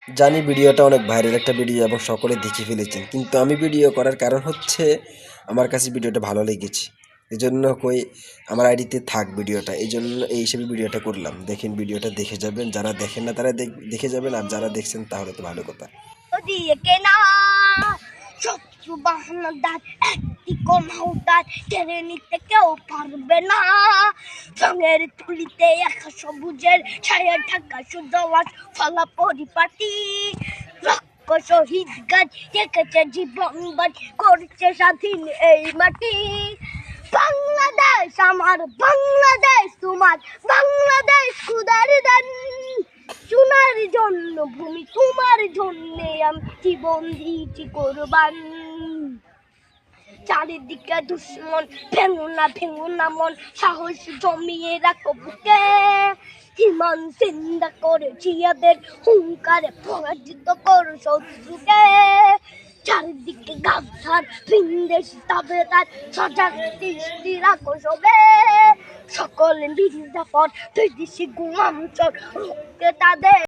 জানি ভিডিওটা অনেক ভাইরাল একটা ভিডিও এবং সকলে দেখে ফেলেছেন, কিন্তু আমি ভিডিও করার কারণ হচ্ছে আমার কাছে ভিডিওটা ভালো লেগেছে। এই জন্য কই আমার আইডিতে থাক ভিডিওটা, এই জন্য এই হিসেবে ভিডিওটা করলাম। দেখেন, ভিডিওটা দেখে যাবেন, যারা দেখেন না তারা দেখে যাবেন, আর যারা দেখছেন তাহলে তো ভালো কথা। শত্রু বাহানাদার একটি কমাউদার কেড়ে নিতে কেউ পারবে না। রঙের তুলিতে একা সবুজের ছায়া ঢাকা সুজলাস ফলা পরিপাটি। রক্ত শহীদ গাছ রেখেছে জীবন বাজ করছে স্বাধীন এই মাটি। বাংলাদেশ আমার, বাংলাদেশ তোমার, বাংলাদেশ খুদার দান। সোনার জন্য ভূমি তোমার জন্য আমি জীবন দিয়েছি কোরবান। চারিদিকে দুশ্মন, ভেঙো না মন, সাহস জমিয়ে রাখো বুকে। ইমান জিন্দা করেছি এদের হুঙ্কারে, পরাজিত করো শত্রুকে। চারিদিকে গাছার বিন্দেশ তবে তার সজাগ দৃষ্টি রাখো সবে। সকল মির্জাফর বিদেশি গোলাম চোর রুখতে তাদের